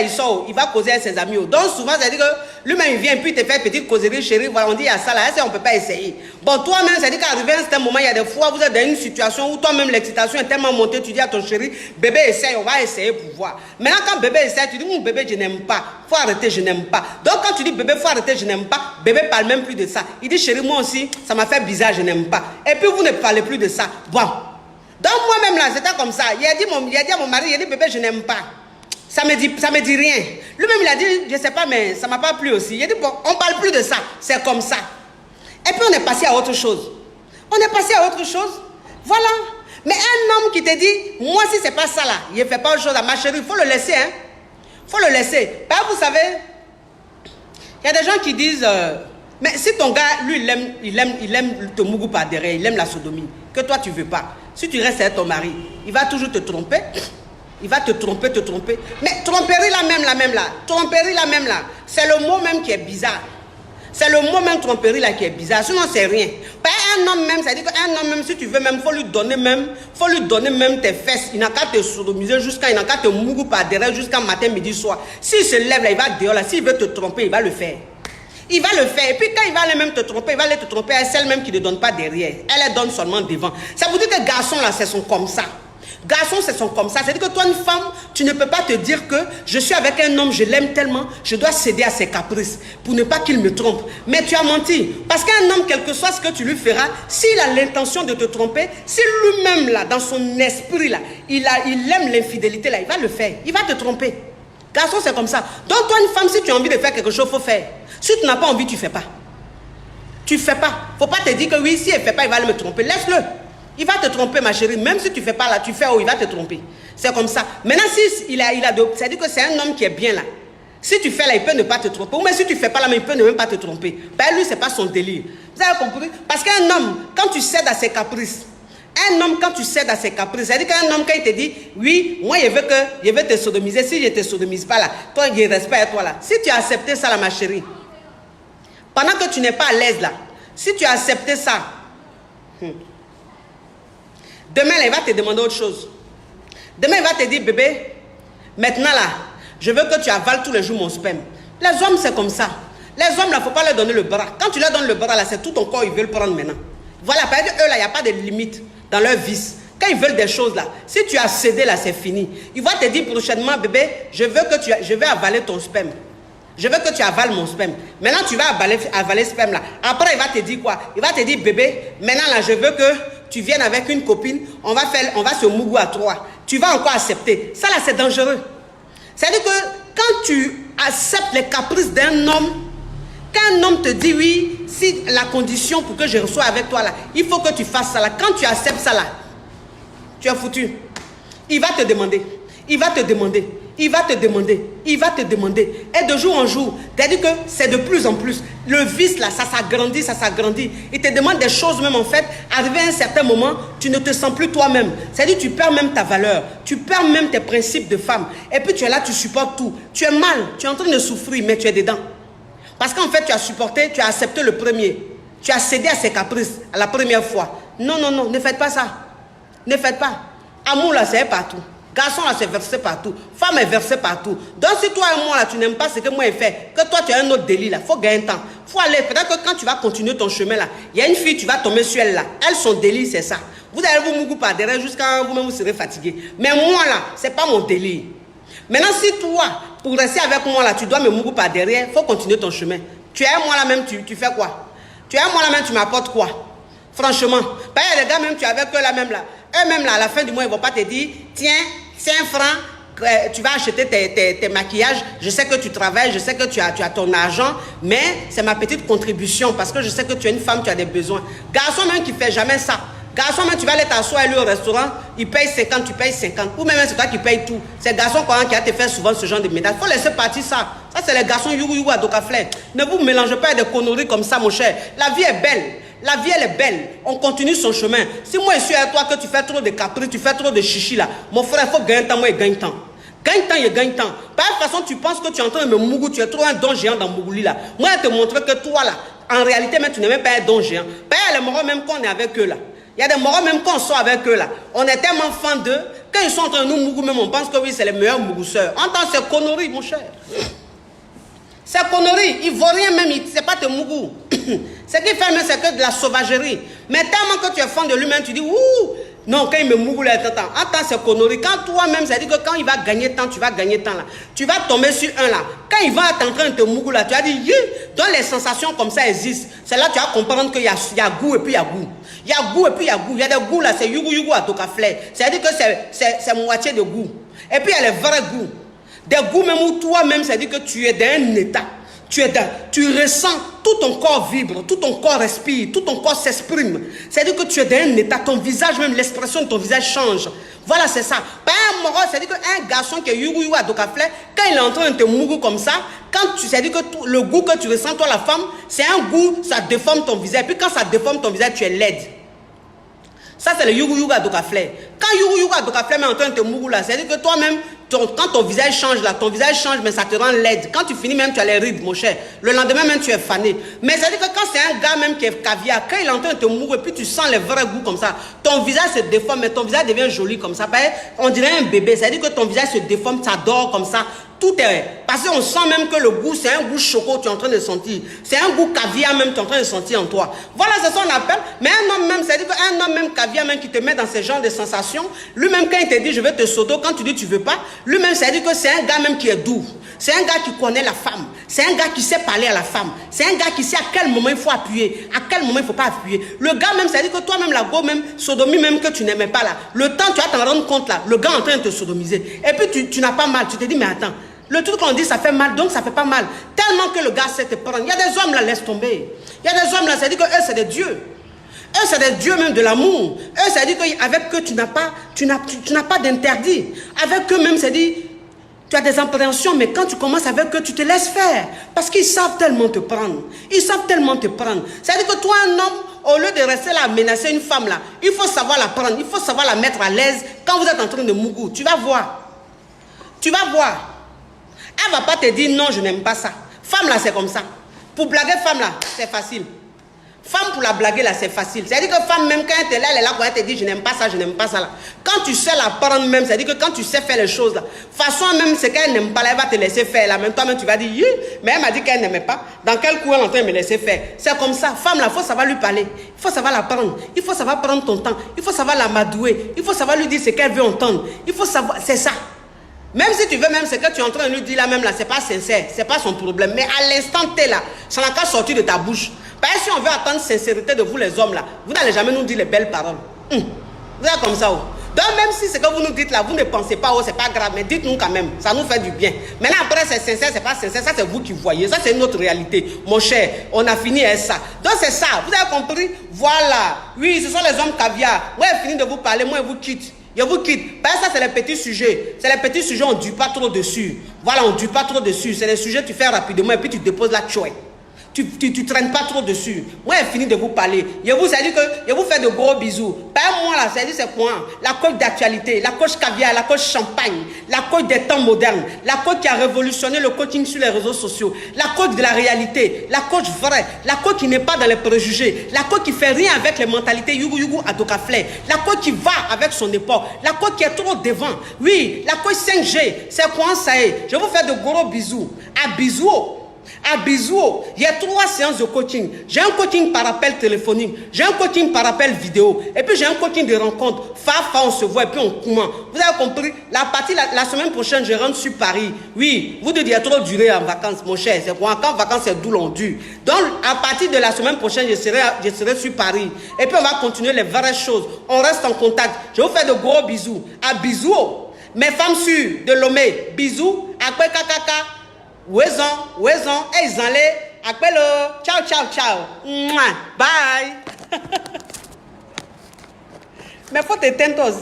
il sort, il va causer avec ses amis. Donc souvent, c'est-à-dire que lui-même, il vient, puis il te fait une petite causerie, chérie, voilà, on dit, il y a ça là, on ne peut pas essayer. Bon, toi-même, c'est-à-dire qu'arrivé à un certain moment, il y a des fois, vous êtes dans une situation où toi-même, l'excitation est tellement montée, tu dis à ton chéri, bébé, essaye, on va essayer pour voir. Maintenant, quand bébé essaye, tu dis, mon bébé, je n'aime pas, il faut arrêter, je n'aime pas. Donc, quand tu dis, bébé, il faut arrêter, je n'aime pas, bébé ne parle même plus de ça. Il dit, chérie, moi aussi, ça m'a fait bizarre, je n'aime pas. Et puis, vous ne parlez plus de ça. Bon. Donc, moi-même, là, c'était comme ça. Il a dit à mon mari, il a dit, bébé, je n'aime pas. Ça me dit rien. Lui-même, il a dit, je ne sais pas, mais ça ne m'a pas plu aussi. Il a dit, bon, on ne parle plus de ça. C'est comme ça. Et puis, on est passé à autre chose. On est passé à autre chose. Voilà. Mais un homme qui te dit, moi, si ce n'est pas ça, là, il ne fait pas autre chose à ma chérie, il faut le laisser, hein. Il faut le laisser. Bah, vous savez, il y a des gens qui disent, mais si ton gars, lui, il aime te mougou par derrière, il aime la sodomie, que toi, tu ne veux pas. Si tu restes avec ton mari, il va toujours te tromper. Il va te tromper, te tromper. Mais tromperie la même là. Tromperie la même là. C'est le mot même qui est bizarre. C'est le mot même tromperie là qui est bizarre. Sinon, c'est rien. Pas un homme même, ça dit qu'un homme même, si tu veux même, faut lui donner même tes fesses. Il n'a qu'à te sodomiser jusqu'à, il n'a qu'à te mougou par derrière jusqu'à matin, midi, soir. S'il se lève là, il va dehors là. S'il veut te tromper, il va le faire. Il va le faire. Et puis quand il va aller même te tromper, il va aller te tromper à celle même qui ne donne pas derrière. Elle donne seulement devant. Ça vous dit que garçons là, ce sont comme ça. Garçons, ce sont comme ça. C'est-à-dire que toi, une femme, tu ne peux pas te dire que je suis avec un homme, je l'aime tellement, je dois céder à ses caprices pour ne pas qu'il me trompe. Mais tu as menti. Parce qu'un homme, quel que soit ce que tu lui feras, s'il a l'intention de te tromper, si lui-même, là, dans son esprit, là, il aime l'infidélité, là, il va le faire. Il va te tromper. Garçon, c'est comme ça. Donc, toi, une femme, si tu as envie de faire quelque chose, il faut faire. Si tu n'as pas envie, tu ne fais pas. Tu ne fais pas. Il ne faut pas te dire que oui, si elle ne fait pas, il va me tromper. Laisse-le. Il va te tromper, ma chérie. Même si tu ne fais pas là, tu fais où il va te tromper. C'est comme ça. Maintenant, si c'est-à-dire que c'est un homme qui est bien là. Si tu fais là, il peut ne pas te tromper. Ou même si tu ne fais pas là, mais il peut ne même pas te tromper. Ben, lui, ce n'est pas son délire. Vous avez compris? Parce qu'un homme, quand tu cèdes à ses caprices, c'est-à-dire qu'un homme, quand il te dit, oui, moi, je veux te sodomiser. Si je ne te sodomise pas là, toi, il ne reste pas à toi là. Si tu as accepté ça là, ma chérie, pendant que tu n'es pas à l'aise là, si tu as accepté ça, demain, là, il va te demander autre chose. Demain, il va te dire, bébé, maintenant là, je veux que tu avales tous les jours mon sperme. Les hommes, c'est comme ça. Les hommes, là, il ne faut pas leur donner le bras. Quand tu leur donnes le bras, là, c'est tout ton corps, ils veulent prendre maintenant. Voilà, parce que eux, là, il n'y a pas de limite dans leur vice. Quand ils veulent des choses, là, si tu as cédé, là, c'est fini. Il va te dire prochainement, bébé, je vais avaler ton sperme. Je veux que tu avales mon sperme. Maintenant, tu vas avaler ce sperme là. Après, il va te dire quoi? Il va te dire, bébé, maintenant là, je veux que tu viennes avec une copine. On va se mougou à 3. Tu vas encore accepter. Ça là, c'est dangereux. C'est-à-dire que quand tu acceptes les caprices d'un homme, quand un homme te dit oui, si la condition pour que je reçois avec toi là, il faut que tu fasses ça là. Quand tu acceptes ça là, tu es foutu. Il va te demander. Il va te demander. Il va te demander, il va te demander. Et de jour en jour, c'est-à-dire que c'est de plus en plus. Le vice là, ça s'agrandit, ça s'agrandit. Il te demande des choses même en fait. Arrivé à un certain moment, tu ne te sens plus toi-même. C'est-à-dire tu perds même ta valeur. Tu perds même tes principes de femme. Et puis tu es là, tu supportes tout. Tu es mal, tu es en train de souffrir, mais tu es dedans. Parce qu'en fait, tu as supporté, tu as accepté le premier. Tu as cédé à ses caprices à la première fois. Non, non, non, ne faites pas ça. Ne faites pas. Amour là, c'est partout. Garçon là, c'est versé partout. Femme est versée partout. Donc si toi et moi là, tu n'aimes pas ce que moi j'ai fait, que toi tu as un autre délit là, il faut gagner un temps. Il faut aller. Peut-être que quand tu vas continuer ton chemin là, il y a une fille, tu vas tomber sur elle là. Elle, son délit, c'est ça. Vous allez vous mougou par derrière jusqu'à vous-même vous serez fatigué. Mais moi là, c'est pas mon délit. Maintenant, si toi, pour rester avec moi là, tu dois me mougou par derrière, il faut continuer ton chemin. Tu es moi là même, tu fais quoi? Tu es moi là même, tu m'apportes quoi? Franchement. Parce que les gars même, tu es avec eux là même là. Eux-mêmes là, à la fin du mois, ils ne vont pas te dire, tiens, 5 francs, tu vas acheter tes maquillages, je sais que tu travailles, je sais que tu as ton argent, mais c'est ma petite contribution parce que je sais que tu es une femme, tu as des besoins. Garçon même qui ne fait jamais ça. Garçon même, tu vas aller t'asseoir lui au restaurant, il paye 50, tu payes 50. Ou même c'est toi qui payes tout. C'est garçon qui a te fait souvent ce genre de médaille. Il faut laisser partir ça. Ça, c'est les garçons yougou à Dokaflé. Ne vous mélangez pas avec des conneries comme ça, mon cher. La vie est belle. La vie, elle est belle. On continue son chemin. Si moi, je suis avec toi, que tu fais trop de caprices, tu fais trop de chichi là, mon frère, il faut gagner temps, moi, il gagne temps. Gagne temps, il gagne temps. Par toute façon, tu penses que tu es en train de me mougou, tu es trop un don géant dans Mougouli là. Moi, je te montrer que toi là, en réalité, même, tu n'es même pas un don géant. Pas les morons même quand on est avec eux là. Il y a des morons même quand on sort avec eux là. On est tellement fan d'eux, quand ils sont en train de nous mougou, même on pense que oui, c'est les meilleurs mougousseurs. Entends ces conneries, mon cher. C'est connerie, il ne vaut rien même, c'est pas te mougou. Ce qu'il fait même, c'est que de la sauvagerie. Mais tellement que tu es fan de lui-même, tu dis, ouh, non, quand il me mougou là, attends, c'est connerie. Quand toi-même, ça dit que quand il va gagner temps, tu vas gagner temps là. Tu vas tomber sur un là. Quand il va être en train de te mougou là, tu vas dire, donc les sensations comme ça existent. C'est là que tu vas comprendre qu'il y a goût et puis il y a goût. Il y a goût et puis il y a goût. Il y a des goûts là, c'est yougou à Dokaflé. C'est-à-dire que c'est moitié de goût. Et puis il y a les vrais goûts. Des goûts même où toi-même, c'est-à-dire que tu es dans un état. Tu ressens, tout ton corps vibre, tout ton corps respire, tout ton corps s'exprime. C'est-à-dire que tu es dans un état, ton visage, même l'expression de ton visage change. Voilà, c'est ça. Pas un moro, c'est-à-dire qu'un garçon qui est yougou à Dokaflé, quand il est en train de te mougou comme ça, c'est-à-dire que le goût que tu ressens, toi, la femme, c'est un goût, ça déforme ton visage. Et puis quand ça déforme ton visage, tu es laide. Ça, c'est le yougou à Dokaflé. Quand yougou à Dokaflé est en train de te mougou là, c'est-à-dire que toi-même, quand ton visage change là, ton visage change, mais ça te rend laide. Quand tu finis même, tu as les rides, mon cher. Le lendemain même, tu es fané. Mais ça veut dire que quand c'est un gars même qui est caviar, quand il est en train de te mourir, et puis tu sens les vrais goûts comme ça, ton visage se déforme, mais ton visage devient joli comme ça. On dirait un bébé. Ça veut dire que ton visage se déforme, ça dort comme ça. Tout est... Parce qu'on sent même que le goût, c'est un goût choco, tu es en train de sentir. C'est un goût caviar même, tu es en train de sentir en toi. Voilà, c'est ça qu'on appelle. Mais un homme même, c'est-à-dire qu'un homme même caviar même qui te met dans ce genre de sensations, lui-même quand il te dit je vais te sauter, quand tu dis tu veux pas, lui-même c'est-à-dire que c'est un gars même qui est doux. C'est un gars qui connaît la femme. C'est un gars qui sait parler à la femme. C'est un gars qui sait à quel moment il faut appuyer, à quel moment il ne faut pas appuyer. Le gars même, c'est-à-dire que toi-même, la go même, sodomie même que tu n'aimais pas là, le temps tu vas t'en rendre compte là, le gars est en train de te sodomiser. Et puis tu n'as pas mal, tu te dis mais attends, le truc qu'on dit ça fait mal, donc ça fait pas mal. Tellement que le gars sait te prendre. Il y a des hommes là, laisse tomber. Il y a des hommes là, c'est-à-dire que eux c'est des dieux. Eux c'est des dieux même de l'amour. Eux c'est-à-dire qu'avec eux tu n'as pas d'interdit. Avec eux même c'est-à-dire tu as des appréhensions, mais quand tu commences avec eux, tu te laisses faire. Parce qu'ils savent tellement te prendre. Ils savent tellement te prendre. C'est-à-dire que toi, un homme, au lieu de rester là à menacer une femme là, il faut savoir la prendre, il faut savoir la mettre à l'aise quand vous êtes en train de mougou. Tu vas voir. Tu vas voir. Elle ne va pas te dire non, je n'aime pas ça. Femme là, c'est comme ça. Pour blaguer femme là, c'est facile. Femme pour la blaguer là, c'est facile. C'est-à-dire que femme même quand elle est là quand elle te dit je n'aime pas ça, je n'aime pas ça là. Quand tu sais la prendre même, c'est-à-dire que quand tu sais faire les choses là, façon même c'est qu'elle n'aime pas là, elle va te laisser faire là. Même toi-même tu vas dire, mais elle m'a dit qu'elle n'aimait pas. Dans quel coup elle est en train de me laisser faire? C'est comme ça. Femme là, il faut savoir lui parler. Il faut savoir la prendre. Il faut savoir prendre ton temps. Il faut savoir la madouer. Il faut savoir lui dire ce qu'elle veut entendre. Il faut savoir, c'est ça. Même si tu veux même ce que tu es en train de lui dire là même là, c'est pas sincère, c'est pas son problème. Mais à l'instant T là, ça n'a qu'à sortir de ta bouche. Parce que si on veut attendre sincérité de vous les hommes là, vous n'allez jamais nous dire les belles paroles. Vous êtes comme ça. Oh. Donc même si ce que vous nous dites là, vous ne pensez pas, oh c'est pas grave, mais dites-nous quand même, ça nous fait du bien. Maintenant après c'est sincère, c'est pas sincère, ça c'est vous qui voyez, ça c'est notre réalité. Mon cher, on a fini avec ça. Donc c'est ça, vous avez compris? Voilà, oui, ce sont les hommes caviar. Moi j'ai fini de vous parler, moi je vous quitte. Je vous quitte. Parce que ça, c'est les petits sujets. C'est les petits sujets, on ne dure pas trop dessus. Voilà, on ne dure pas trop dessus. C'est les sujets que tu fais rapidement et puis tu déposes la chouette. Tu traînes pas trop dessus. Moi, j'ai fini de vous parler. Je vous fais de gros bisous. Par moi, là, c'est quoi? La coach d'actualité, la coach caviar, la coach champagne, la coach des temps modernes, la coach qui a révolutionné le coaching sur les réseaux sociaux, la coach de la réalité, la coach vraie, la coach qui n'est pas dans les préjugés, la coach qui fait rien avec les mentalités yugu yugu adokaflé, la coach qui va avec son époque, la coach qui est trop devant. Oui, la coach 5G, c'est quoi ça est? Je vous fais de gros bisous. À bisous. À bisous, il y a 3 séances de coaching. J'ai un coaching par appel téléphonique, j'ai un coaching par appel vidéo, et puis j'ai un coaching de rencontre. On se voit et puis on comment. Vous avez compris? La semaine prochaine, je rentre sur Paris. Oui, vous devez trop durer en vacances, mon cher. C'est quoi? Quand vacances, c'est d'où l'on dure. Donc, à partir de la semaine prochaine, je serai sur Paris. Et puis on va continuer les vraies choses. On reste en contact. Je vous fais de gros bisous. À bisous. Mes femmes sûres de Lomé, bisous. Après kakaka. Wezon, et ils allaient, appelle, ciao, ciao, ciao, bye. Mais faut t'éteindre aussi.